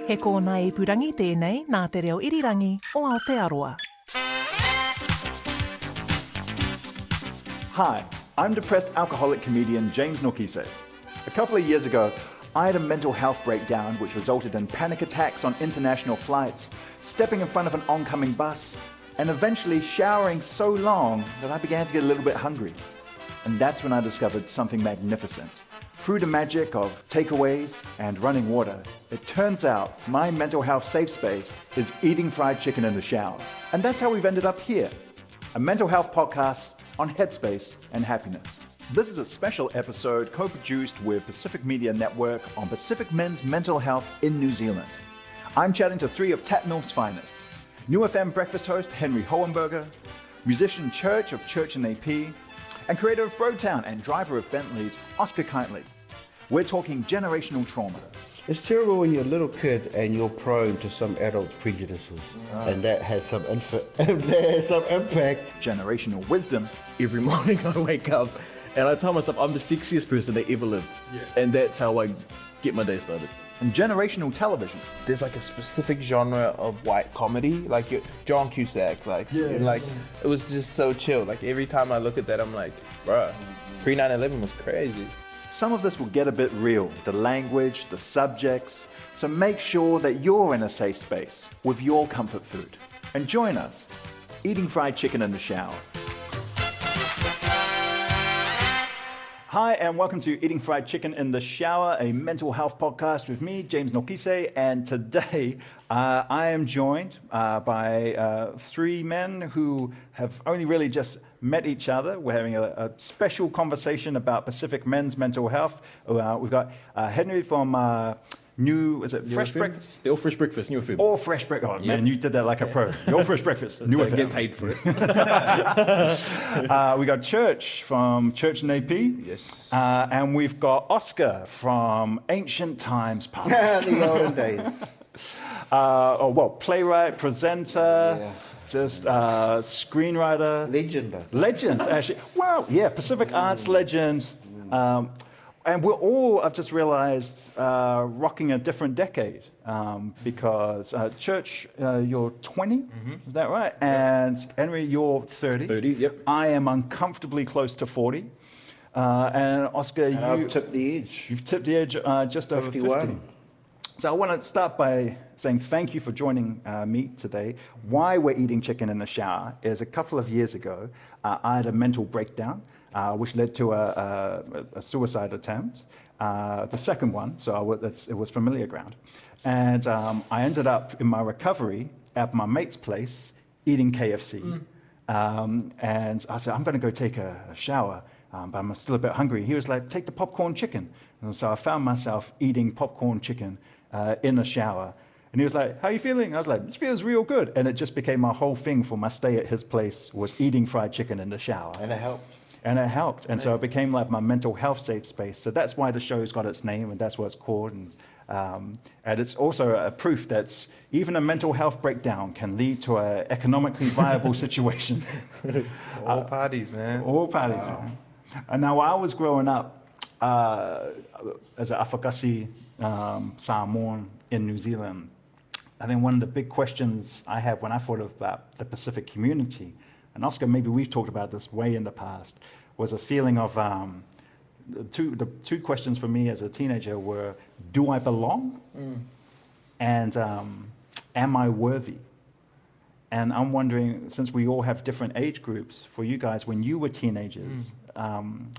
He kōna I purangi tēnei nā te reo irirangi o Aotearoa. Hi, I'm depressed alcoholic comedian James Nokise. A couple of years ago, I had a mental health breakdown which resulted in panic attacks on international flights, stepping in front of an oncoming bus, and eventually showering so long that I began to get a little bit hungry. And that's when I discovered something magnificent. Through the magic of takeaways and running water, it turns out my mental health safe space is eating fried chicken in the shower. And that's how we've ended up here, a mental health podcast on headspace and happiness. This is a special episode co-produced with Pacific Media Network on Pacific men's mental health in New Zealand. I'm chatting to three of Tatnorth's finest. Niu FM breakfast host Henry Hohenberger, musician Church of Church and AP, and creator of Brotown and driver of Bentleys, Oscar Kightley. We're talking generational trauma. It's terrible when you're a little kid and you're prone to some adult's prejudices, and that has some impact. Generational wisdom. Every morning I wake up and I tell myself I'm the sexiest person that ever lived, and that's how I get my day started. And generational television. There's like a specific genre of white comedy, like John Cusack, it was just so chill. Like every time I look at that, I'm like, bruh, pre-9/11 was crazy. Some of this will get a bit real, the language, the subjects, so make sure that you're in a safe space with your comfort food. And join us, eating fried chicken in the shower. Hi, and welcome to Eating Fried Chicken in the Shower, a mental health podcast with me, James Nokise, and today I am joined by three men who have only really just met each other. We're having a special conversation about Pacific men's mental health. We've got Henry from Fresh Breakfast? The All Fresh Breakfast, Niu FM. All Fresh Breakfast. Oh, yep. Man, you did that like a pro. The All Fresh Breakfast, Niu FM. Get paid for it. We got Church from Church and AP. Yes. And we've got Oscar from Ancient Times Past. The olden days. Playwright, presenter, screenwriter. Legend, actually. Well, yeah, Pacific Arts legend. And we're all, I've just realized, rocking a different decade because Church, you're 20, is that right? And Henry, you're 30. 30, yep. I am uncomfortably close to 40. And Oscar, I've tipped the edge. You've tipped the edge just 51. over 50. So I want to start by saying thank you for joining me today. Why we're eating chicken in the shower is a couple of years ago, I had a mental breakdown. Which led to a suicide attempt, the second one, so it was familiar ground. And I ended up in my recovery at my mate's place eating KFC. And I said, I'm going to go take a shower, but I'm still a bit hungry. He was like, take the popcorn chicken. And so I found myself eating popcorn chicken in the shower. And he was like, how are you feeling? I was like, this feels real good. And it just became my whole thing for my stay at his place was eating fried chicken in the shower. And it helped. And so it became like my mental health safe space. So that's why the show's got its name, and that's what it's called. And it's also a proof that even a mental health breakdown can lead to an economically viable situation. All parties, man. All parties, man. And now I was growing up as an Afakasi Samoan in New Zealand. I think one of the big questions I had when I thought about the Pacific community, and Oscar, maybe we've talked about this way in the past, was a feeling of the two questions for me as a teenager were, do I belong? And am I worthy? And I'm wondering, since we all have different age groups, for you guys, when you were teenagers,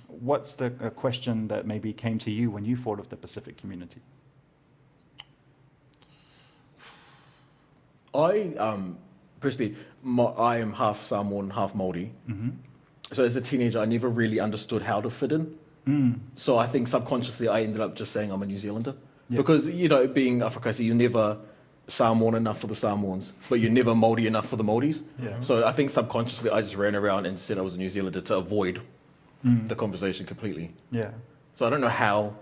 what's the question that maybe came to you when you thought of the Pacific community? Personally, I am half Samoan, half Māori. So as a teenager, I never really understood how to fit in. So I think subconsciously I ended up just saying I'm a New Zealander. Yep. Because, being Afakasi, you're never Samoan enough for the Samoans, but you're never Māori enough for the Māoris. Yeah. So I think subconsciously I just ran around and said I was a New Zealander to avoid the conversation completely. Yeah. So I don't know how,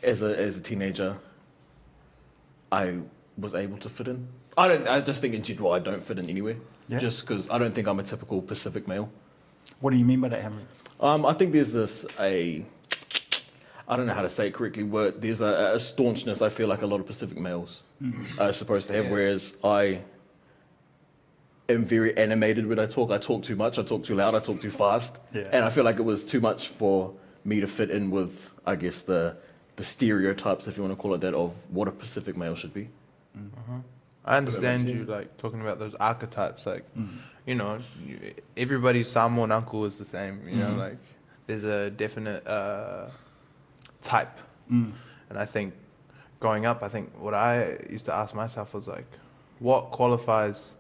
as a teenager, I was able to fit in. I just think in general I don't fit in anywhere, just because I don't think I'm a typical Pacific male. What do you mean by that, Henry? I think there's this I don't know how to say it correctly, but there's a staunchness I feel like a lot of Pacific males are supposed to have, whereas I am very animated when I talk too much, I talk too loud, I talk too fast, and I feel like it was too much for me to fit in with, I guess, the stereotypes, if you want to call it that, of what a Pacific male should be. I understand you like talking about those archetypes, like you know, everybody's Samoan uncle is the same, you know, like there's a definite type, and I think growing up, I think what I used to ask myself was like, what qualifies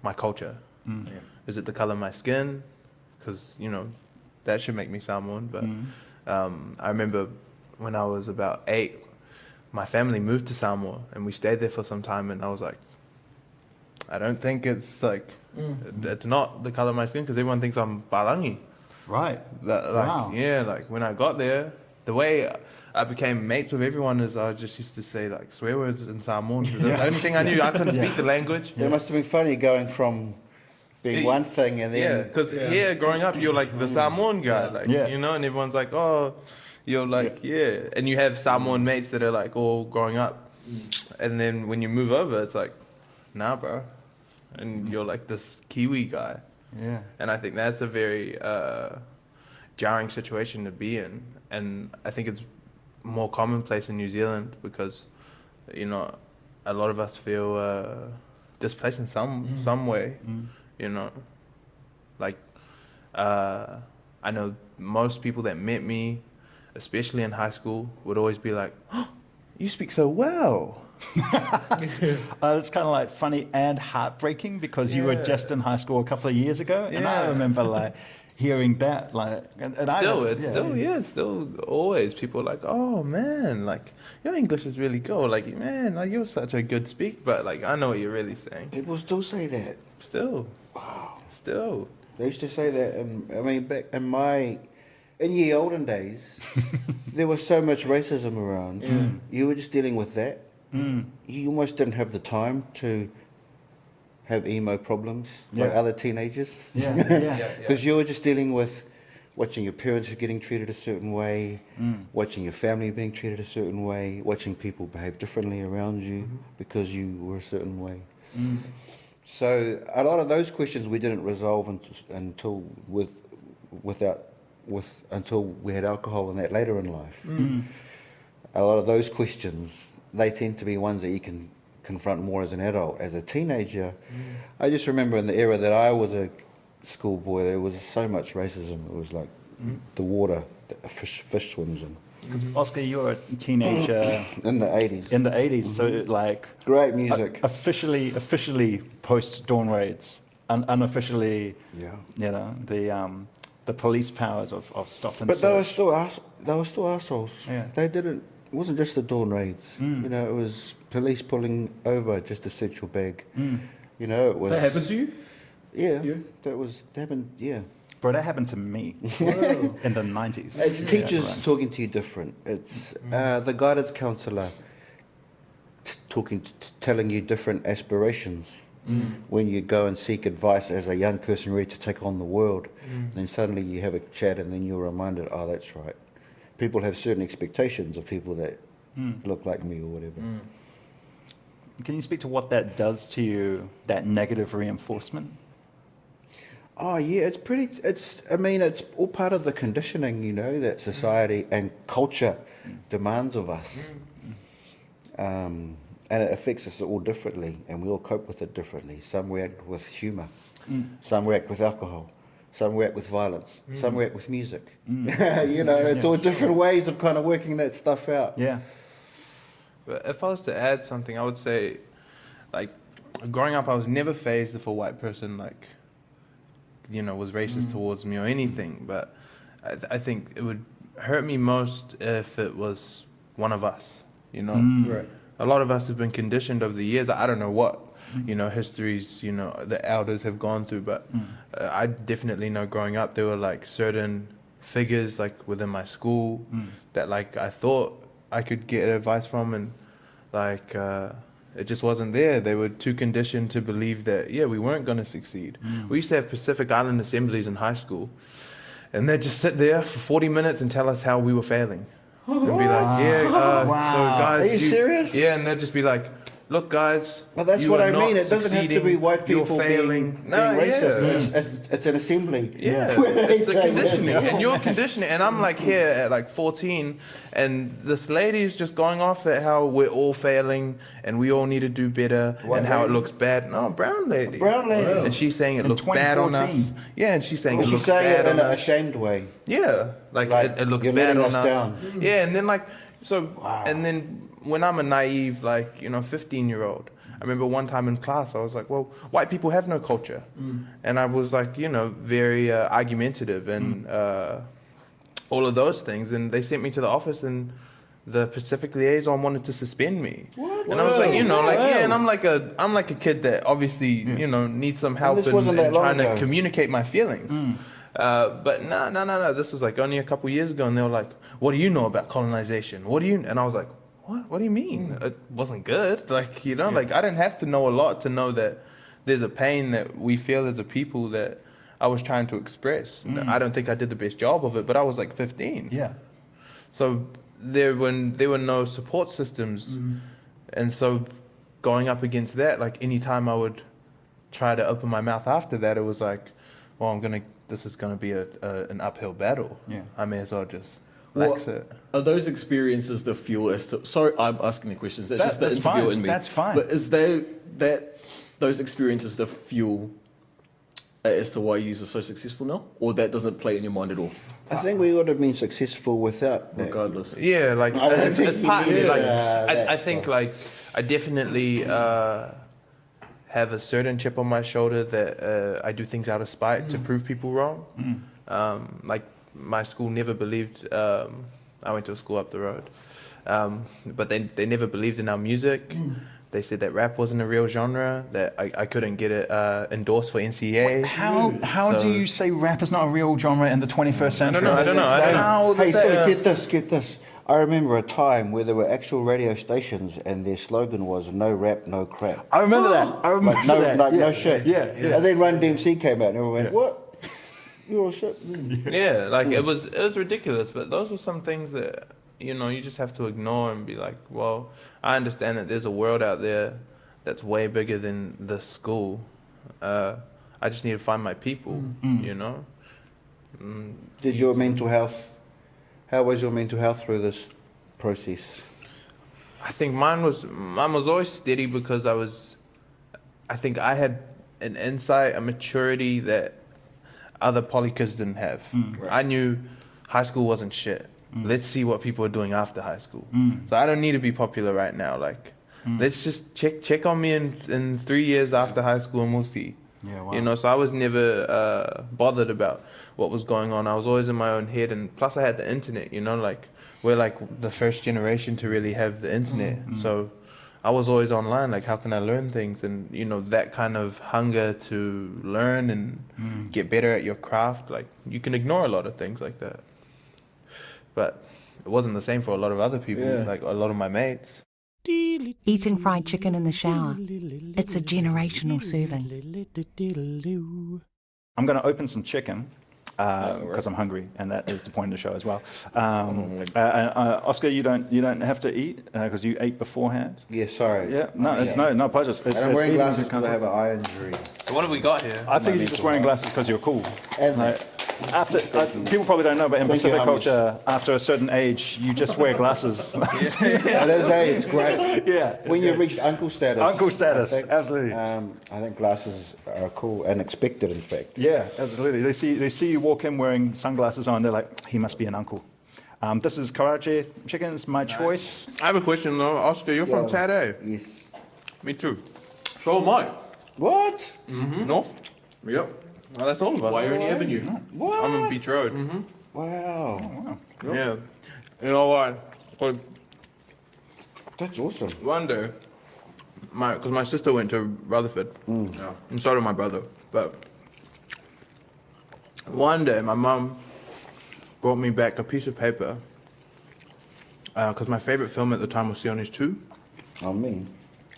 my culture? Is it the color of my skin? Because you know, that should make me Samoan. But I remember when I was about 8, my family moved to Samoa, and we stayed there for some time, and I was like, I don't think it's like, it's not the color of my skin, because everyone thinks I'm Palangi. Right. Like, yeah, like when I got there, the way I became mates with everyone is I just used to say like swear words in Samoan, because that's the only thing I knew. I couldn't speak the language. It must have been funny going from being one thing and then... Yeah, because here, growing up, you're like the Samoan guy, like, you know, and everyone's like, oh, you're like, and you have Samoan mates that are like all growing up. And then when you move over, it's like, nah, bro. And you're like this Kiwi guy. Yeah. And I think that's a very jarring situation to be in. And I think it's more commonplace in New Zealand because, you know, a lot of us feel displaced in some way, you know. Like, I know most people that met me, especially in high school, would always be like, oh, you speak so well. It's kind of like funny and heartbreaking because you were just in high school a couple of years ago, and I remember like hearing that, like, it's still always people are like, oh man, like your English is really good, like man, like you're such a good speak, but like I know what you're really saying. People still say that. Still, Wow. Still, They used to say that. I mean, back in ye olden days, there was so much racism around. You were just dealing with that. You almost didn't have the time to have emo problems like other teenagers. Because you were just dealing with watching your parents getting treated a certain way, watching your family being treated a certain way, watching people behave differently around you because you were a certain way. So a lot of those questions we didn't resolve until until we had alcohol and that later in life. A lot of those questions, they tend to be ones that you can confront more as an adult. As a teenager, I just remember in the era that I was a schoolboy, there was so much racism. It was like the water that a fish swims in. Because Oscar, you were a teenager in the 80s. In the 80s, so like great music. Officially post Dawn Raids, unofficially, you know, the police powers of stop and But search. they were still assholes. Yeah. They didn't. It wasn't just the Dawn Raids. You know, it was police pulling over just to search your bag. You know, it was. That happened to you? Yeah. That happened. Yeah. Bro, that happened to me in the 90s. It's teachers talking to you different. It's the guidance counsellor telling you different aspirations. When you go and seek advice as a young person ready to take on the world, then suddenly you have a chat and then you're reminded, oh, that's right. People have certain expectations of people that look like me or whatever. Can you speak to what that does to you, that negative reinforcement? Oh yeah, it's all part of the conditioning, you know, that society and culture demands of us. And it affects us all differently, and we all cope with it differently. Some react with humour, some react with alcohol, some react with violence, some react with music. You know, it's all different ways of kind of working that stuff out. Yeah. but if I was to add something, I would say, like, growing up, I was never fazed if a white person, like, you know, was racist towards me or anything. But I think it would hurt me most if it was one of us, you know. Right. A lot of us have been conditioned over the years. I don't know what, you know, histories, you know, the elders have gone through, but I definitely know growing up there were like certain figures like within my school that like I thought I could get advice from, and like it just wasn't there. They were too conditioned to believe that, yeah, we weren't going to succeed. We used to have Pacific Island assemblies in high school, and they'd just sit there for 40 minutes and tell us how we were failing. and be like, so guys, Are you serious? Yeah, and they'd just be like, look, guys. Well, that's you what are I mean. not It doesn't have to be white you're people failing. being racist. It's an assembly. Yeah, Where they it's the say, conditioning, and you're conditioning. And I'm like here at like 14, and this lady is just going off at how we're all failing and we all need to do better, White and how it lady? looks bad. No, brown lady. Brown lady. And she's saying it In looks bad on us. 2014. Yeah, and she's saying Well, it she's looks saying bad it in on an us. ashamed way. Yeah, like it looks you're bad letting on us us. down. Yeah, and then and then when I'm a naive 15-year-old, I remember one time in class I was like, well, white people have no culture, and I was like, very argumentative and all of those things, and they sent me to the office, and the Pacific liaison wanted to suspend me. What? And I was like, and I'm like a kid that obviously needs some help this and wasn't that long trying to ago. communicate my feelings. But no. This was like only a couple years ago, and they were like, "What do you know about colonization? What do you?" And I was like, "What? What do you mean? It wasn't good. Like I didn't have to know a lot to know that there's a pain that we feel as a people that I was trying to express. I don't think I did the best job of it, but I was like 15. Yeah. So there were no support systems, and so going up against that, like anytime I would try to open my mouth after that, it was like, well, this is gonna be an uphill battle. Yeah. I may as well just lax it. Are those experiences the fuel as to... Sorry, I'm asking the questions. That's just the That's interviewer fine. in me. That's fine. But is those experiences the fuel as to why you are so successful now? Or that doesn't play in your mind at all, I think we would have been successful without that. regardless? Yeah, like I don't it's think you partly needed, like that I think stuff. like I definitely have a certain chip on my shoulder that I do things out of spite to prove people wrong. Like my school never believed. I went to a school up the road, but they never believed in our music. They said that rap wasn't a real genre, that I couldn't get it endorsed for NCA. How do So- you say rap is not a real genre in the 21st century? I don't know. How Hey, does so that... get this. I remember a time where there were actual radio stations and their slogan was "No rap, no crap." I remember that. I remember Like, no, that. like, yeah. no shit. Yeah. And then Run DMC came out and everyone went, "What? You're all shit." Yeah, like it was ridiculous, but those were some things that you just have to ignore and be like, well, I understand that there's a world out there that's way bigger than the school. I just need to find my people, Did your mental health? How was your mental health through this process? I think mine was always steady because I think I had an insight, a maturity that other poly kids didn't have. I knew high school wasn't shit. Let's see what people are doing after high school. So I don't need to be popular right now. Like, let's just check on me in 3 years after high school and we'll see. Yeah, wow. So I was never bothered about what was going on. I was always in my own head, and plus I had the internet. Like we're like the first generation to really have the internet. So I was always online. Like, how can I learn things? And that kind of hunger to learn and get better at your craft. Like, you can ignore a lot of things like that, but it wasn't the same for a lot of other people. Yeah. Like a lot of my mates. Eating fried chicken in the shower. It's a generational serving. I'm going to open some chicken because I'm hungry, and that is the point of the show as well. Oscar, you don't have to eat because you ate beforehand. Yeah, sorry. Yeah, no, it's no pleasure. It's, And I'm wearing eating glasses is because I have an eye injury. So what have we got here? I think you're just wearing glasses because you're cool. And People probably don't know, but in Thank you, Pacific Hamish. culture, after a certain age, you just wear glasses. it's great. Yeah, When you reach uncle status. uncle status, I think, absolutely. I think glasses are cool and expected, in fact. Yeah, absolutely. They see you walk in wearing sunglasses on. They're like, he must be an uncle. This is Karachi chickens, my choice. I have a question though, Oscar. You're from Yeah. Taipei. Yes. Me too. So am I. What? North. Yep. Well, that's all of us. Wyoming Avenue. What? I'm on Beach Road. Wow. Yeah. You know what? Well, That's awesome. one day, because my sister went to Rutherford, Yeah. and so did my brother. But one day, my mum brought me back a piece of paper because my favorite film at the time was Sionis 2. I mean,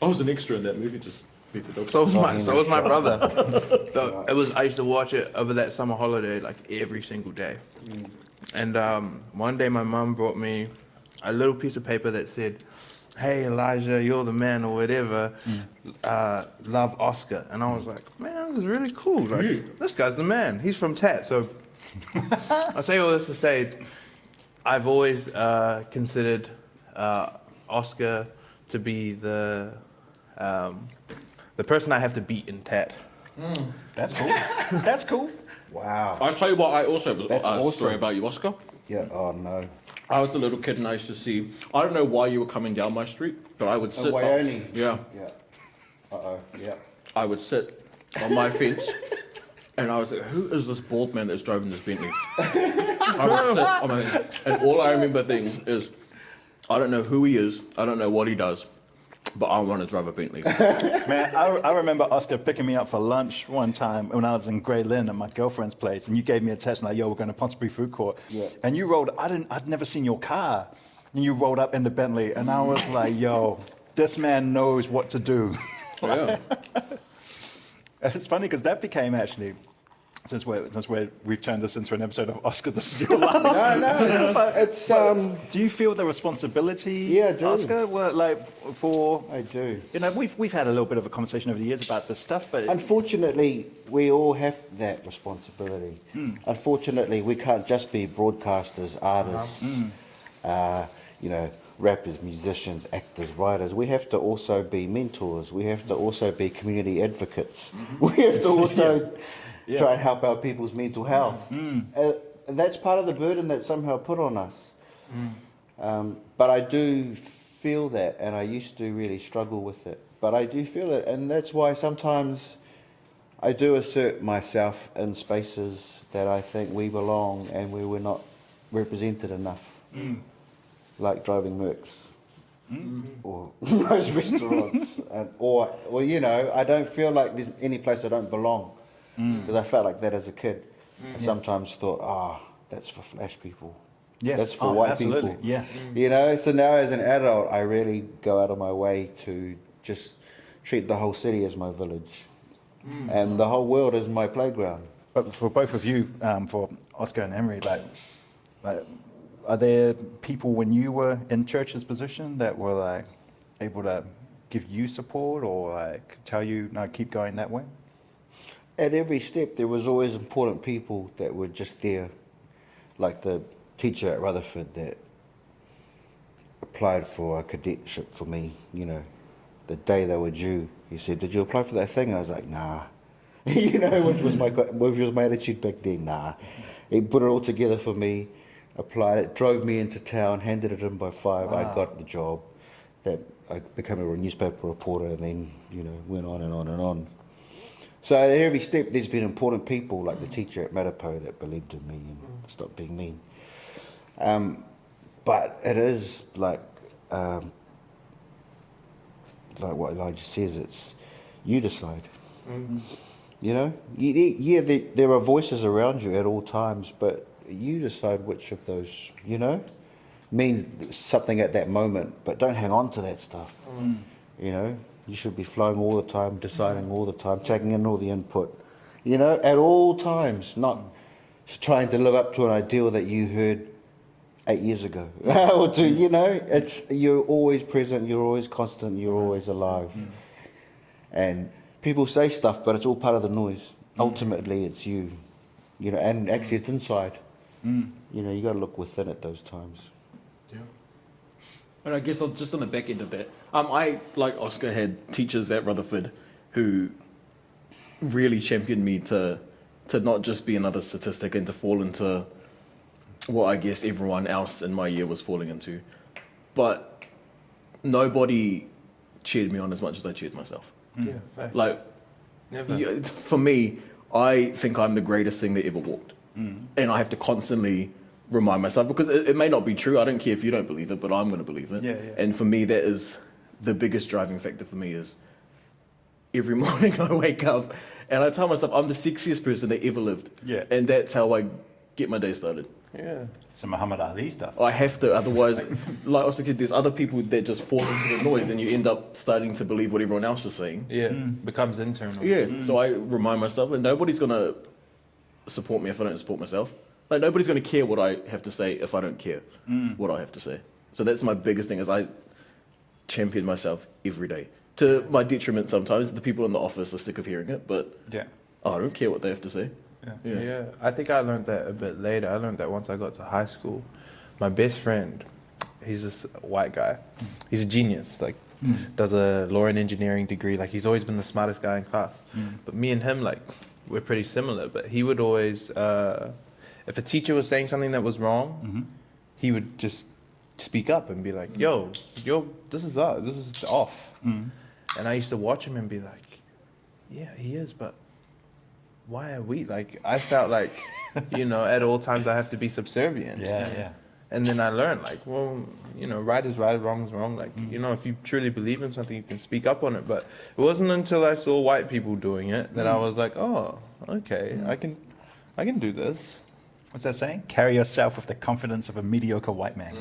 I was an extra in that movie, just beat the dog. So was my brother. So I used to watch it over that summer holiday like every single day. And one day my mum brought me a little piece of paper that said, "Hey Elijah, you're the man," or whatever. Love, Oscar. And I was like, man, this is really cool. Like, this guy's the man. He's from TAT. So I say all this to say, I've always considered Oscar to be the person I have to beat in TAT. That's cool. That's cool. Wow. I'll tell you what, I also have a awesome. story about you, Oscar. Yeah. Oh no. I was a little kid and I used to see, I don't know why you were coming down my street, but I would sit. Waioni. Yeah. Yeah. Yeah. I would sit on my fence and I was like, who is this bald man that's driving this Bentley? I would sit on my fence, and all I remember thinking is, I don't know who he is, I don't know what he does, but I want to drive a Bentley. Man, I remember Oscar picking me up for lunch one time when I was in Grey Lynn at my girlfriend's place, and you gave me a test, and like, yo, we're going to Ponsonby Food Court. Yeah. And you rolled, I'd never seen your car, and you rolled up in the Bentley, and I was like, yo, this man knows what to do. Yeah. It's funny because that became actually, since we've turned this into an episode of Oscar, this is your life. No. It's Do you feel the responsibility, Yeah, I do. Oscar? For I do. you know, we've had a little bit of a conversation over the years about this stuff, but Unfortunately, we all have that responsibility. Unfortunately, we can't just be broadcasters, artists, you know, rappers, musicians, actors, writers. We have to also be mentors. We have to also be community advocates. We have to also try and help out people's mental health. That's part of the burden that's somehow put on us. But I do feel that, and I used to really struggle with it. But I do feel it, and that's why sometimes I do assert myself in spaces that I think we belong and where we're not represented enough. Like driving Mercs or most restaurants, or you know, I don't feel like there's any place I don't belong, because I felt like that as a kid. I sometimes thought, that's for flash people. yes, That's for white absolutely. people. Yeah. You know, so now as an adult, I really go out of my way to just treat the whole city as my village, and the whole world as my playground. But for both of you, for Oscar and Henry, like, are there people when you were in Church's position that were like able to give you support or like tell you, no, keep going that way? At every step, there was always important people that were just there, like the teacher at Rutherford that applied for a cadetship for me. You know, the day they were due, he said, "Did you apply for that thing?" I was like, "Nah." You know, which was my attitude back then. Nah. He put it all together for me. Applied it, drove me into town, handed it in by 5. I got the job. That I became a newspaper reporter, and then went on and on and on. So at every step, there's been important people like the teacher at Matapo that believed in me and stopped being mean. But it is like what Elijah says. It's you decide. You know, there are voices around you at all times, but you decide which of those, means something at that moment, but don't hang on to that stuff. You know, you should be flowing all the time, deciding all the time, taking in all the input, at all times, not trying to live up to an ideal that you heard 8 years ago. Or you're always present, you're always constant, you're always alive. And people say stuff, but it's all part of the noise. Ultimately, it's you, and actually it's inside. You got to look within at those times. Yeah. And I guess just on the back end of that, I, like Oscar, had teachers at Rutherford who really championed me to not just be another statistic and to fall into what I guess everyone else in my year was falling into. But nobody cheered me on as much as I cheered myself. Yeah, fact. Like, for me, I think I'm the greatest thing that ever walked. And I have to constantly remind myself, because it may not be true. I don't care if you don't believe it, but I'm going to believe it. Yeah. And for me, that is the biggest driving factor for me is every morning I wake up and I tell myself I'm the sexiest person that ever lived. Yeah. And that's how I get my day started. Yeah. Some Muhammad Ali stuff. I have to, otherwise, like also there's other people that just fall into the noise and you end up starting to believe what everyone else is saying. Yeah, becomes internal. Yeah, so I remind myself, and nobody's going to support me if I don't support myself. Like, nobody's going to care what I have to say if I don't care what I have to say. So that's my biggest thing, is I champion myself every day. To my detriment sometimes. The people in the office are sick of hearing it, but Yeah. I don't care what they have to say. Yeah, I think I learned that a bit later. I learned that once I got to high school. My best friend, he's this white guy. He's a genius, like does a law and engineering degree. Like he's always been the smartest guy in class. But me and him, like, we're pretty similar. But he would always, if a teacher was saying something that was wrong, he would just speak up and be like, yo, this is off. And I used to watch him and be like, yeah, he is, but why are we? Like, I felt like, at all times I have to be subservient. Yeah. And then I learned, like, well, right is right, wrong is wrong. Like, if you truly believe in something, you can speak up on it. But it wasn't until I saw white people doing it that I was like, oh, okay, I can do this. What's that saying? Carry yourself with the confidence of a mediocre white man.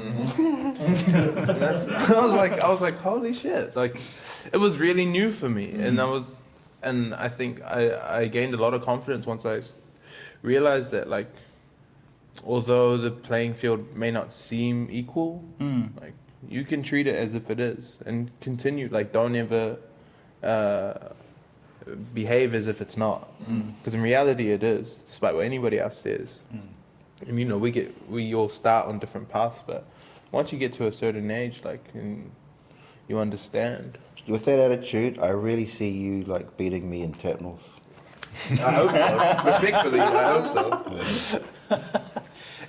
I was like, holy shit! Like, it was really new for me, and I think I gained a lot of confidence once I realized that, like, although the playing field may not seem equal, like, you can treat it as if it is, and continue. Like, don't ever behave as if it's not, because in reality it is, despite what anybody else says. And we all start on different paths, but once you get to a certain age, like, and you understand. With that attitude, I really see you like beating me in Tatnals. I hope so. Respectfully, I hope so.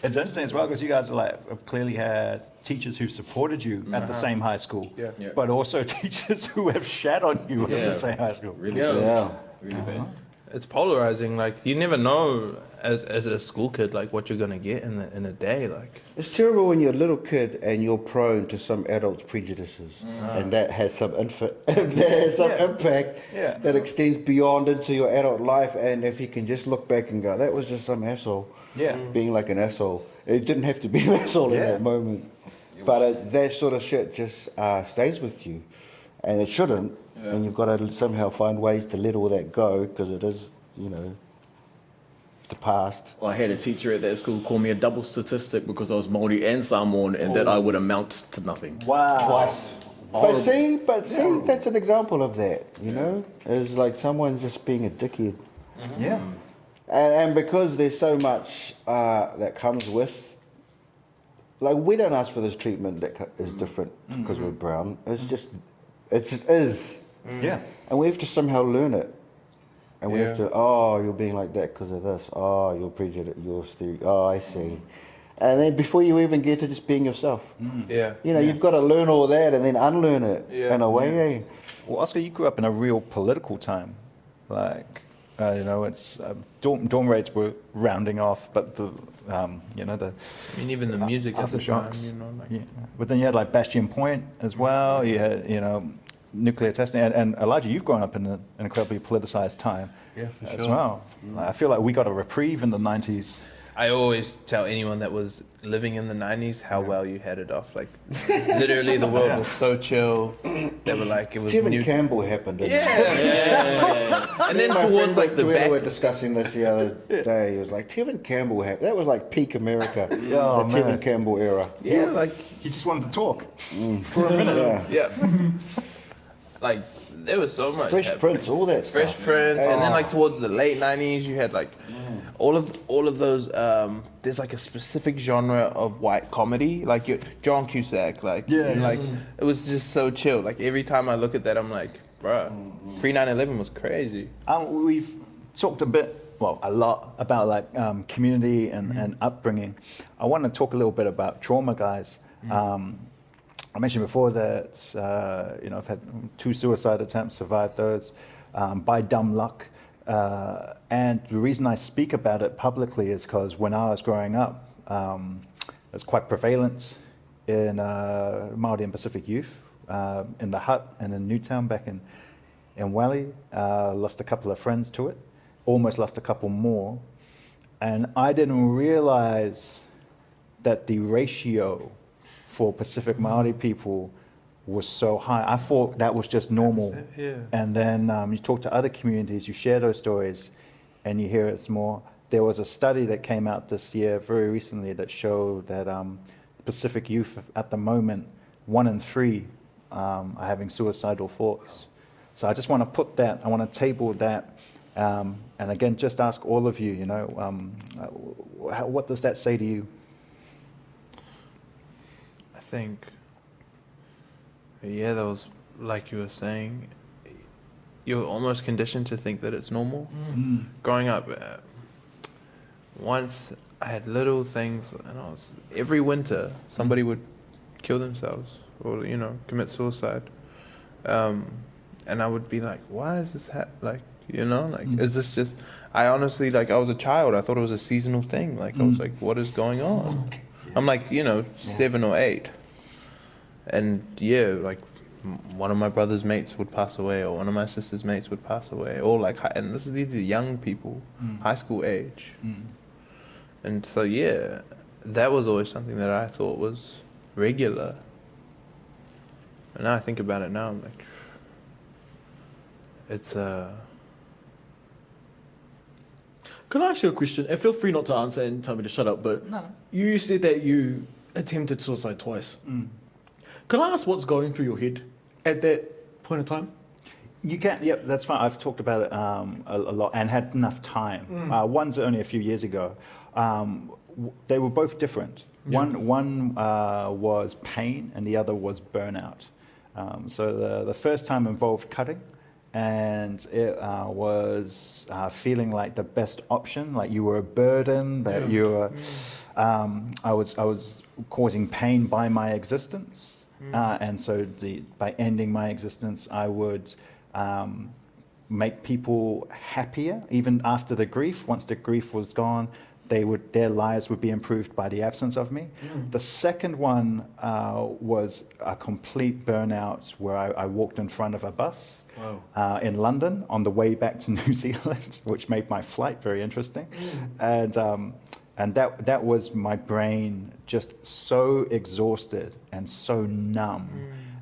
It's interesting as well because you guys have clearly had teachers who supported you at the same high school, but also teachers who have shat on you at the same high school. Really really bad. It's polarizing. Like, you never know as a school kid, like, what you're gonna get in a day. Like, It's terrible when you're a little kid and you're prone to some adults' prejudices, and that has some impact that extends beyond into your adult life. And if you can just look back and go, that was just some asshole being like an asshole. It didn't have to be an asshole in that moment, but that sort of shit just stays with you, and it shouldn't. And you've got to somehow find ways to let all that go, because it is, the past. Well, I had a teacher at that school call me a double statistic because I was Māori and Samoan, and that I would amount to nothing. Wow. Twice. But see, that's an example of that, It's like someone just being a dickhead. Yeah. And because there's so much that comes with, like, we don't ask for this treatment that is different because we're brown. It's just, it just is. Yeah. And we have to somehow learn it. And we have to, you're being like that because of this. Oh, you're prejudiced, you're theory. Oh, I see. And then before you even get to just being yourself, you've got to learn all that and then unlearn it in a way. Well, Oscar, you grew up in a real political time. Like, it's dorm rates were rounding off, but the even the music at the time, yeah. But then you had like Bastion Point as well. You had nuclear testing, and Elijah, you've grown up in an incredibly politicized time as well. I feel like we got a reprieve in the 90s. I always tell anyone that was living in the 90s how well you had it off. Like, literally, the world was so chill. They were like, it was Tevin Campbell happened. And then my towards, like, the we back. were discussing this the other day. It was like, Tevin Campbell happened. That was like peak America. The Tevin Campbell era. Yeah, like, He just wanted to talk. For a minute. yeah. Like, there was so much. Fresh Prince, all that Fresh stuff. Prince, and then like towards the late 90s, you had like all of those. There's like a specific genre of white comedy, like John Cusack, it was just so chill. Like, every time I look at that, I'm like, bruh, pre 9/11 was crazy. We've talked a lot about like community and upbringing. I want to talk a little bit about trauma, guys. I mentioned before that I've had 2 suicide attempts, survived those by dumb luck. And the reason I speak about it publicly is because when I was growing up, it was quite prevalent in Māori and Pacific youth, in the hut and in Newtown back in Wally. Lost a couple of friends to it, almost lost a couple more. And I didn't realize that the ratio for Pacific Māori people was so high. I thought that was just normal. And then you talk to other communities, you share those stories, and you hear it's more. There was a study that came out this year, very recently, that showed that Pacific youth at the moment, 1 in 3 are having suicidal thoughts. So I just want to put that, I want to table that, and again, just ask all of you, what does that say to you? I think, yeah, that was like you were saying, you're almost conditioned to think that it's normal. Growing up, once I had little things, and every winter somebody would kill themselves or commit suicide, and I would be like, why is this is this just? I honestly, I was a child, I thought it was a seasonal thing. I was like, what is going on? I'm like 7 or 8, and one of my brother's mates would pass away, or one of my sister's mates would pass away, or and these are young people, high school age. And so, that was always something that I thought was regular. And now I think about it now, I'm like, it's Can I ask you a question? And feel free not to answer and tell me to shut up, but you said that you attempted suicide twice. Can I ask what's going through your head at that point in time? You can, yep, that's fine. I've talked about it a lot and had enough time. One's only a few years ago. They were both different. Yeah. One was pain and the other was burnout. So the first time involved cutting, and it was feeling like the best option, like you were a burden, that you were. I was causing pain by my existence, and so by ending my existence, I would make people happier, even after the grief. Once the grief was gone, their lives would be improved by the absence of me. The second one was a complete burnout, where I walked in front of a bus in London on the way back to New Zealand, which made my flight very interesting. And that was my brain just so exhausted and so numb,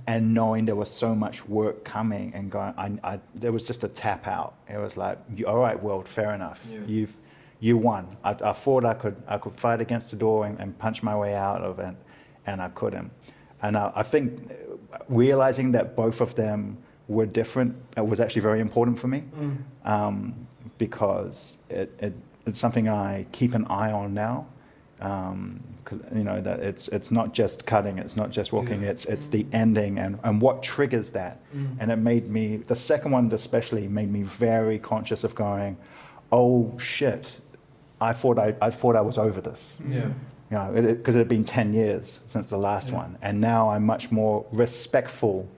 and knowing there was so much work coming and going. There was just a tap out. It was like, all right, world, fair enough. You won. I thought I could fight against the door and punch my way out of it, and I couldn't. And I think realizing that both of them were different was actually very important for me, because it's something I keep an eye on now, because that it's not just cutting, it's not just walking, it's the ending and what triggers that. And it made me, the second one especially made me very conscious of going, oh shit, I thought I was over this. Because it had been 10 years since the last one, and now I'm much more respectful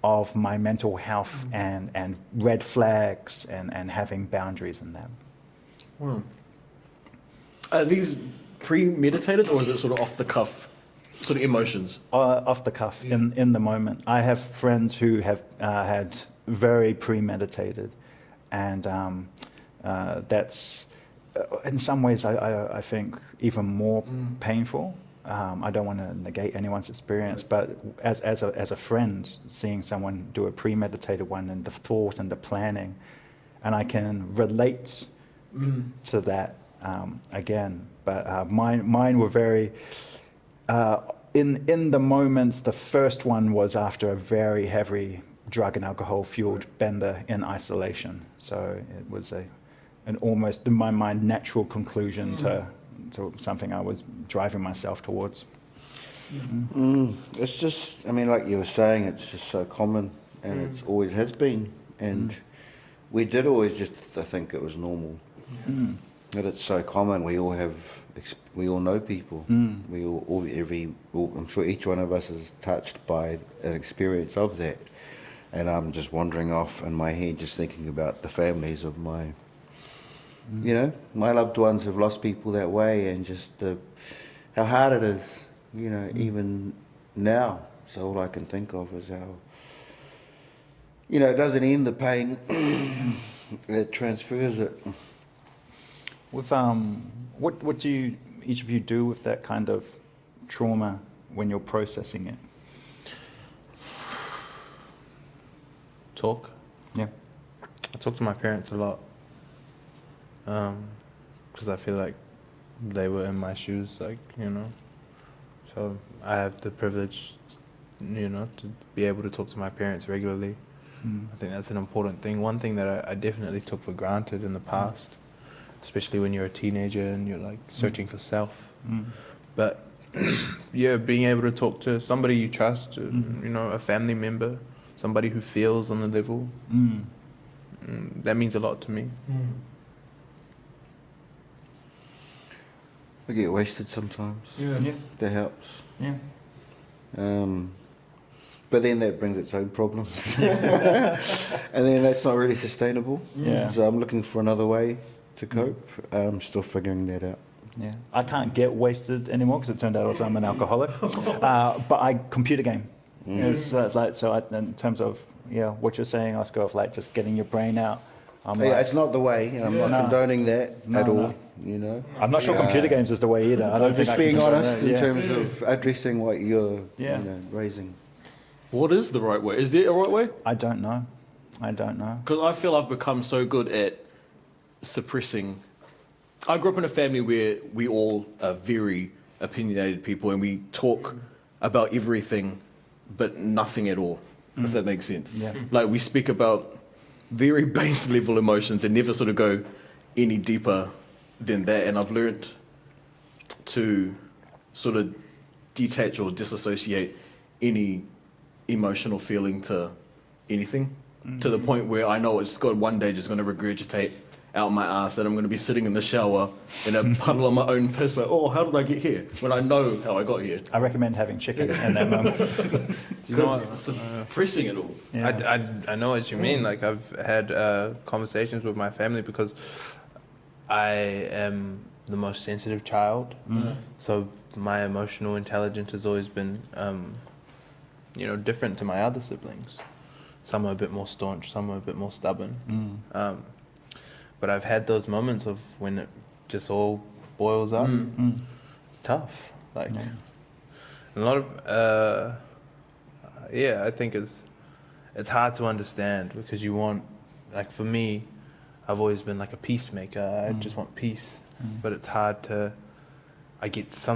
of my mental health and red flags and having boundaries in that. Are these premeditated, or is it sort of off the cuff, sort of emotions? Off the cuff, in the moment. I have friends who have had very premeditated, and that's in some ways I think even more painful. I don't want to negate anyone's experience, but as a friend, seeing someone do a premeditated one and the thought and the planning, and I can relate to that again. But mine were very in the moments. The first one was after a very heavy drug and alcohol fueled bender in isolation. So it was an almost, in my mind, natural conclusion to something I was driving myself towards. It's just, like you were saying, it's just so common, and it's always has been. And we did always just think it was normal. That it's so common. We all know people. We I'm sure each one of us is touched by an experience of that. And I'm just wandering off in my head, just thinking about the families of my loved ones who've lost people that way, and just how hard it is, even now. So all I can think of is how, it doesn't end the pain, it transfers it. With what do each of you do with that kind of trauma when you're processing it? Talk. Yeah. I talk to my parents a lot, because I feel like they were in my shoes, So I have the privilege, to be able to talk to my parents regularly. I think that's an important thing. One thing that I definitely took for granted in the past, especially when you're a teenager and you're like searching for self. But yeah, being able to talk to somebody you trust, a family member, somebody who feels on the level, that means a lot to me. I get wasted sometimes. Yeah. That helps. Yeah. But then that brings its own problems. And then that's not really sustainable. Yeah. So I'm looking for another way to cope. I'm still figuring that out. Yeah. I can't get wasted anymore because it turned out also I'm an alcoholic. But I computer game. It's in terms of what you're saying, Oscar, of like just getting your brain out. It's not the way, and I'm not condoning that at all. I'm not sure computer games is the way either. I'm just being honest in terms of addressing what you're raising. What is the right way? Is there a right way? I don't know. Because I feel I've become so good at suppressing. I grew up in a family where we all are very opinionated people and we talk about everything but nothing at all, if that makes sense. Yeah. Like we speak about very base level emotions and never sort of go any deeper than that. And I've learned to sort of detach or disassociate any emotional feeling to anything, to the point where I know it's got one day just going to regurgitate out my ass and I'm going to be sitting in the shower in a puddle of my own piss like, oh, how did I get here? When I know how I got here. I recommend having chicken in that moment. Suppressing it all. Yeah. I know what you mean. Like I've had conversations with my family because I am the most sensitive child. So my emotional intelligence has always been different to my other siblings. Some are a bit more staunch, some are a bit more stubborn. But I've had those moments of when it just all boils up. It's tough. Like a lot of I think it's hard to understand because you want, like for me, I've always been like a peacemaker. I just want peace. But it's hard to I get so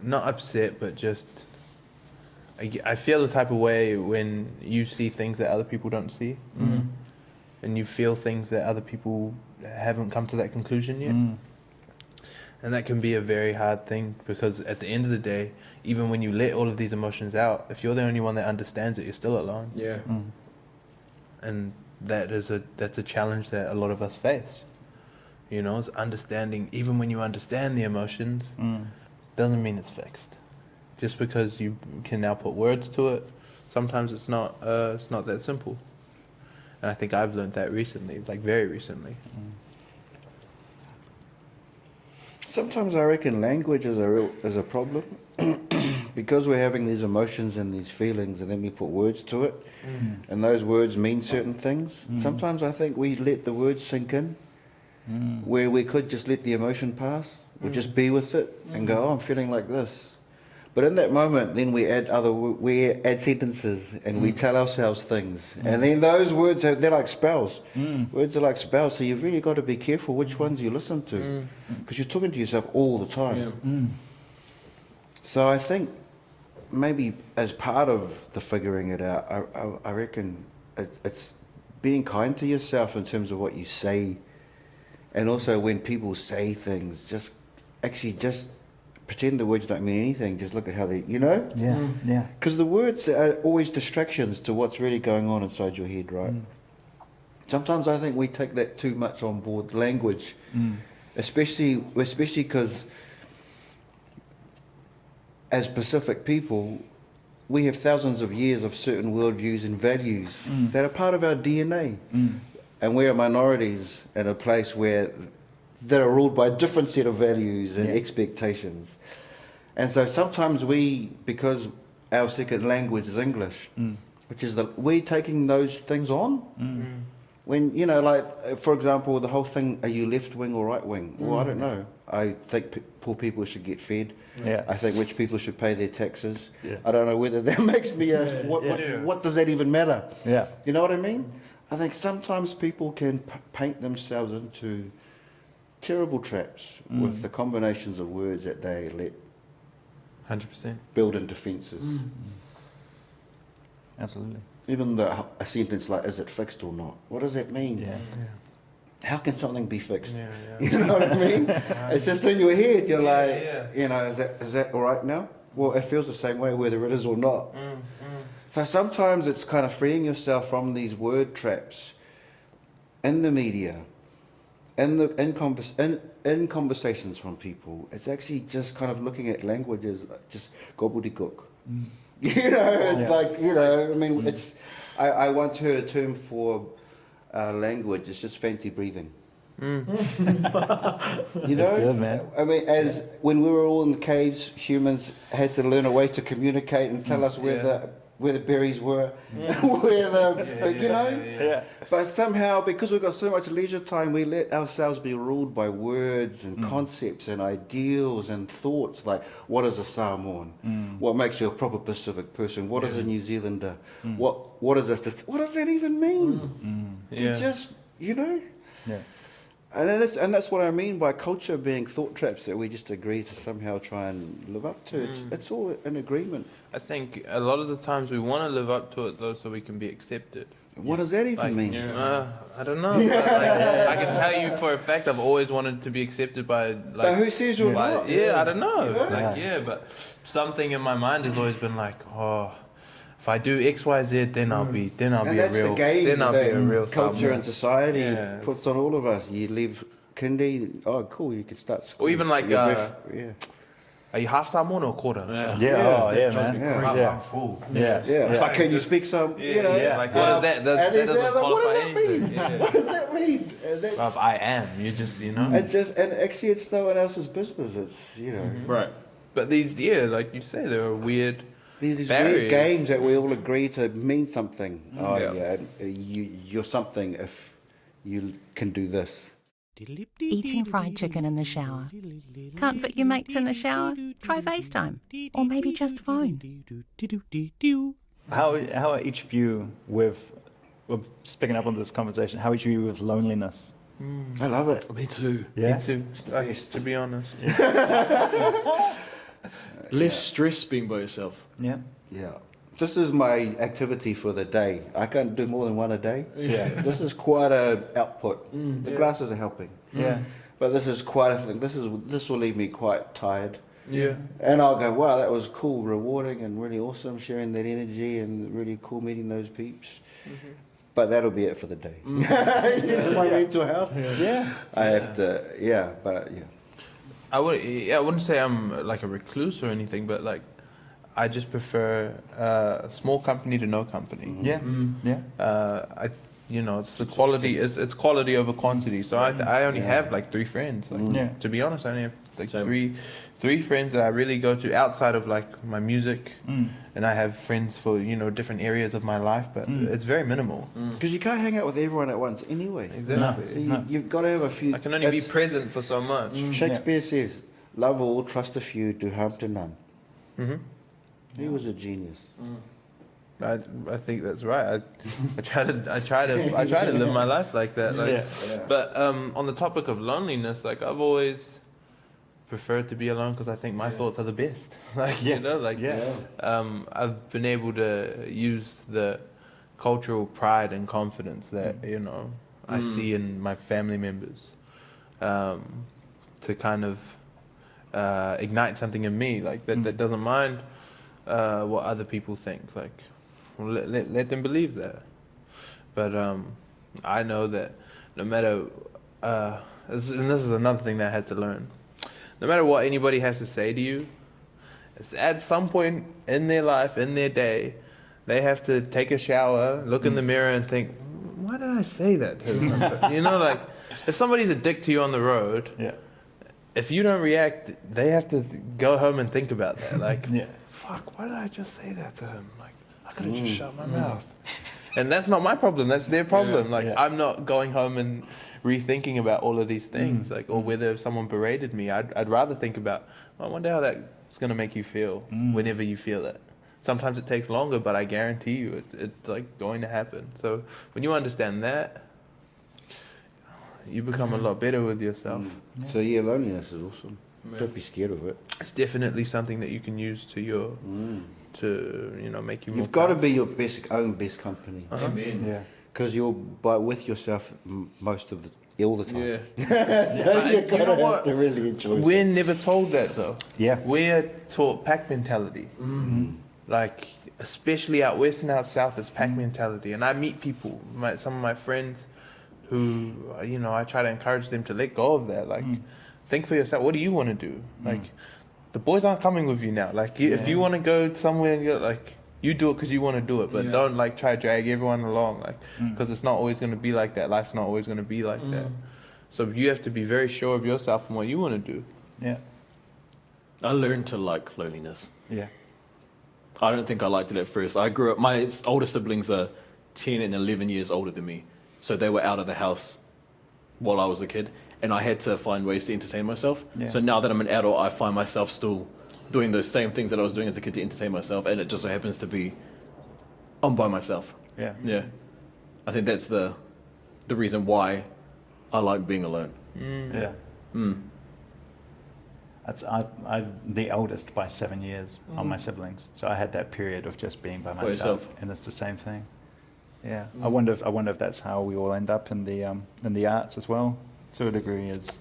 not upset, but just I feel the type of way when you see things that other people don't see, and you feel things that other people haven't come to that conclusion yet. And that can be a very hard thing because at the end of the day, even when you let all of these emotions out, if you're the only one that understands it, you're still alone. Yeah. And that's a challenge that a lot of us face. It's understanding. Even when you understand the emotions, doesn't mean it's fixed. Just because you can now put words to it, sometimes it's not that simple. And I think I've learned that recently, like very recently. Sometimes I reckon language is a problem because we're having these emotions and these feelings, and then we put words to it, and those words mean certain things. Sometimes I think we let the words sink in, where we could just let the emotion pass, or just be with it and go, "Oh, I'm feeling like this." But in that moment, then we add sentences and we tell ourselves things, and then those words they're like spells. Words are like spells, so you've really got to be careful which ones you listen to, because you're talking to yourself all the time. So I think maybe as part of the figuring it out, I reckon it's being kind to yourself in terms of what you say, and also when people say things, just pretend the words don't mean anything. Just look at how they, Yeah. Because the words are always distractions to what's really going on inside your head, right? Sometimes I think we take that too much on board, language, especially because as Pacific people, we have thousands of years of certain worldviews and values that are part of our DNA, and we are minorities in a place that are ruled by a different set of values and expectations. And so sometimes because our second language is English, which is we're taking those things on. When, like, for example, the whole thing, are you left wing or right wing? Well, I don't know. I think poor people should get fed. Yeah. I think rich people should pay their taxes. Yeah. I don't know whether that makes me what does that even matter? Yeah. You know what I mean? I think sometimes people can paint themselves into terrible traps with the combinations of words that they let 100%. build in defences. Absolutely. Even a sentence like, is it fixed or not? What does that mean? Yeah. How can something be fixed? Yeah. You know what I mean? It's just in your head. You're like, yeah. you know, is that all right now? Well, it feels the same way whether it is or not. So sometimes it's kind of freeing yourself from these word traps in the media, in conversations from people. It's actually just kind of looking at language as just gobbledygook. You know, it's like, you know, I mean, it's. I once heard a term for language. It's just fancy breathing. You know, That's good, man. I mean, as when we were all in the caves, humans had to learn a way to communicate and tell us where the berries were, where the you know. Yeah. But somehow, because we've got so much leisure time, we let ourselves be ruled by words and concepts and ideals and thoughts like, what is a Samoan? What makes you a proper Pacific person? What is a New Zealander? What is this? What does that even mean? You just, you know. Yeah. And that's what I mean by culture being thought traps that we just agree to somehow try and live up to. It's all an agreement. I think a lot of the times we want to live up to it though, so we can be accepted. What does that even mean? I don't know. But, like, I can tell you for a fact I've always wanted to be accepted by. Like, But who says you're not? Yeah, I don't know. Yeah. Like, but something in my mind has always been like, oh, if I do X, Y, Z, then I'll be, And a that's real, the game then I'll be that a real culture Samoan. and society Yeah, puts on all of us. You leave kindy, oh cool, you can start school. Or even like, yeah. Are you half Samoan or quarter? Oh, yeah, man. Yeah. Full. Yeah. Like, can you speak some? You know. Like, what is that? That And they say, doesn't like, what qualify does that mean? anything. Yeah. What does that mean? And that's, Well, I am. You just, you know. and actually, it's no one else's business. It's, you know, Right. But these, like you say, there are weird. these barriers. weird games that we all agree to mean something. Oh Yeah. yeah, you're something if you can do this. Eating fried chicken in the shower. Can't fit your mates in the shower? Try FaceTime. Or maybe just phone. How are each of you with, we're picking up on this conversation, how are each of you with loneliness? I love it. Me too. Yeah? Me too. To be honest. Less stress being by yourself. Yeah. Yeah. This is my activity for the day. I can't do more than one a day. Yeah. This is quite a output. The glasses are helping. Yeah. But this is quite a thing. This will leave me quite tired. Yeah. And I'll go, wow, that was cool, rewarding and really awesome, sharing that energy and really cool meeting those peeps. But that'll be it for the day. My mental health. Yeah. I have to, but yeah. I wouldn't say I'm like a recluse or anything, but like I just prefer small company to no company. Yeah. It's the quality. It's quality over quantity. So I only have like 3 friends. Like, to be honest, I only have like three friends that I really go to outside of like my music, and I have friends for different areas of my life, but it's very minimal. Because you can't hang out with everyone at once anyway. Exactly. So you've got to have a few. I can only be present for so much. Shakespeare says, "Love all, trust a few, do harm to none." He was a genius. I think that's right. I try to live my life like that. Like, But on the topic of loneliness, like I've always preferred to be alone because I think my thoughts are the best. I've been able to use the cultural pride and confidence that I see in my family members to kind of ignite something in me that doesn't mind what other people think. Like, let them believe that. But I know that no matter, and this is another thing that I had to learn. No matter what anybody has to say to you, it's at some point in their life, in their day, they have to take a shower, look in the mirror, and think, "Why did I say that to them?" Like if somebody's a dick to you on the road, if you don't react, they have to go home and think about that. Like, fuck, why did I just say that to him? Like, I could have just shut my mouth. And that's not my problem. That's their problem. I'm not going home and rethinking about all of these things, or whether someone berated me. I'd rather think about, I wonder how that's going to make you feel whenever you feel it. Sometimes it takes longer, but I guarantee you it's like going to happen. So when you understand that, you become a lot better with yourself. So yeah, loneliness is awesome. Don't be scared of it. It's definitely something that you can use to your to make you more. You've got to powerful. be your own best company. Amen. Yeah. Because you're with yourself most of all the time. Yeah. So But you got you know to what? have to really enjoy We're it. never told that though. Yeah. We're taught pack mentality. Like, especially out west and out south, it's pack mentality. And I meet people, some of my friends who, I try to encourage them to let go of that. Like, think for yourself. What do you want to do? Like, the boys aren't coming with you now. Like, if you want to go somewhere and go, like, you do it because you want to do it. But don't, like, try to drag everyone along. Like, because it's not always going to be like that. Life's not always going to be like that. So you have to be very sure of yourself and what you want to do. Yeah. I learned to like loneliness. Yeah. I don't think I liked it at first. I grew up, my older siblings are 10 and 11 years older than me. So they were out of the house while I was a kid. And I had to find ways to entertain myself. Yeah. So now that I'm an adult, I find myself still doing those same things that I was doing as a kid to entertain myself. And it just so happens to be I'm by myself. Yeah. Yeah. I think that's the reason why I like being alone. Yeah. I'm the eldest by 7 years on my siblings, so I had that period of just being by myself, yourself. and it's the same thing. Yeah, I wonder if that's how we all end up in the arts as well, to a degree. Is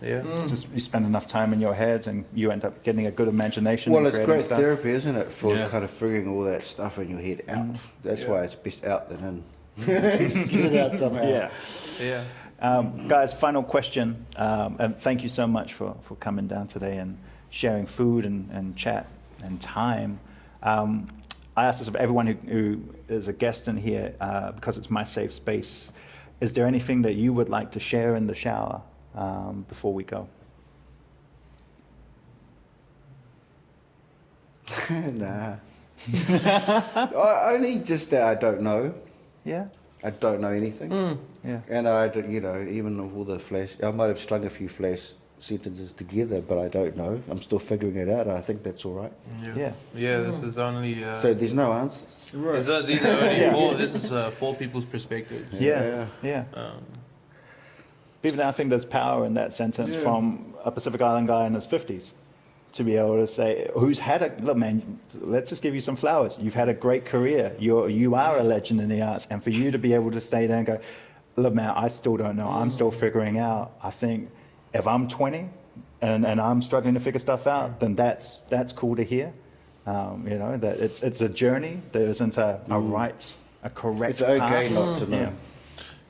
just you spend enough time in your head, and you end up getting a good imagination. Well, and it's creating great stuff. therapy, isn't it, for Yeah. kind of figuring all that stuff in your head out. That's why it's best out than in. Just get it out somehow. Yeah. Yeah. Guys, final question, and thank you so much for coming down today and sharing food and chat and time. I asked this of everyone who is a guest in here, because it's my safe space. Is there anything that you would like to share in the shower before we go? Nah. Only just that I don't know. Yeah? I don't know anything. Yeah. And I don't, even of all the flash, I might have slung a few flash sentences together, but I don't know. I'm still figuring it out. I think that's all right. Yeah. Yeah, this is only. So there's no answers. these are only four. This is four people's perspectives. Yeah. Even I think there's power in that sentence from a Pacific Island guy in his 50s to be able to say, who's had a, look man, let's just give you some flowers. You've had a great career. You are a legend in the arts. And for you to be able to stay there and go, look man, I still don't know. I'm still figuring out. I think if I'm 20 and I'm struggling to figure stuff out, then that's cool to hear. That it's a journey. There isn't a correct It's okay path. not to know.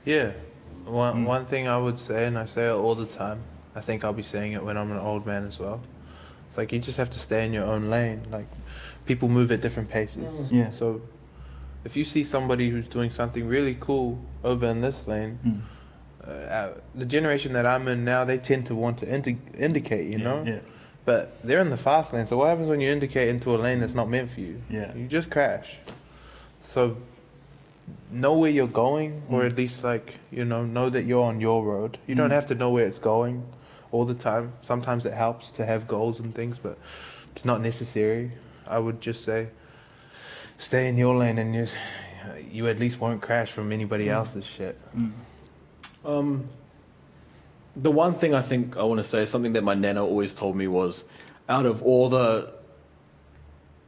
Yeah. One thing I would say, and I say it all the time, I think I'll be saying it when I'm an old man as well. It's like you just have to stay in your own lane. Like, people move at different paces. Yeah. So if you see somebody who's doing something really cool over in this lane, the generation that I'm in now, they tend to want to indicate, Yeah. But they're in the fast lane. So what happens when you indicate into a lane that's not meant for you? Yeah. You just crash. So know where you're going, or at least know that you're on your road. You don't have to know where it's going all the time. Sometimes it helps to have goals and things, but it's not necessary. I would just say stay in your lane, and you at least won't crash from anybody else's shit. The one thing I think I want to say, something that my nana always told me was, out of all the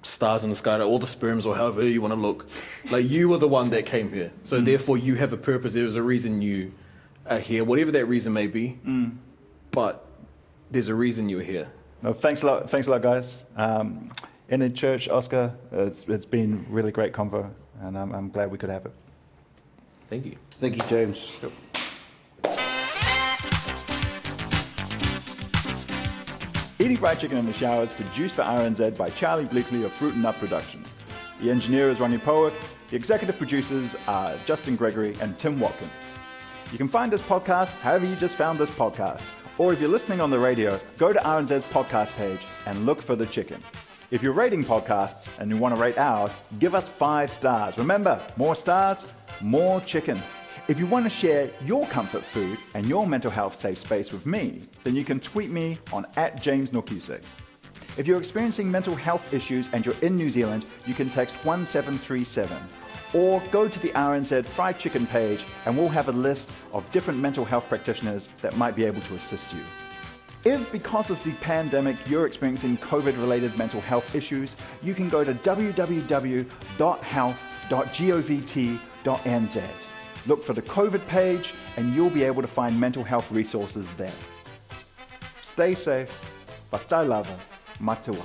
stars in the sky, all the sperms or however you want to look, like you were the one that came here. So therefore you have a purpose. There's a reason you are here, whatever that reason may be. But there's a reason you're here. Well, thanks a lot, guys. In the church, Oscar, it's been really great convo, and I'm glad we could have it. Thank you. Thank you, James. Eating Fried Chicken in the Shower is produced for RNZ by Charlie Bleakley of Fruit and Nut Productions. The engineer is Ronnie Powick. The executive producers are Justin Gregory and Tim Watkin. You can find this podcast however you just found this podcast. Or if you're listening on the radio, go to RNZ's podcast page and look for The Chicken. If you're rating podcasts and you want to rate ours, give us 5 stars. Remember, more stars, more chicken. If you want to share your comfort food and your mental health safe space with me, then you can tweet me on @JamesNokise. If you're experiencing mental health issues and you're in New Zealand, you can text 1737. Or go to the RNZ Fried Chicken page and we'll have a list of different mental health practitioners that might be able to assist you. If because of the pandemic you're experiencing COVID-related mental health issues, you can go to www.health.govt.nz. Look for the COVID page and you'll be able to find mental health resources there. Stay safe, whatailava, matua.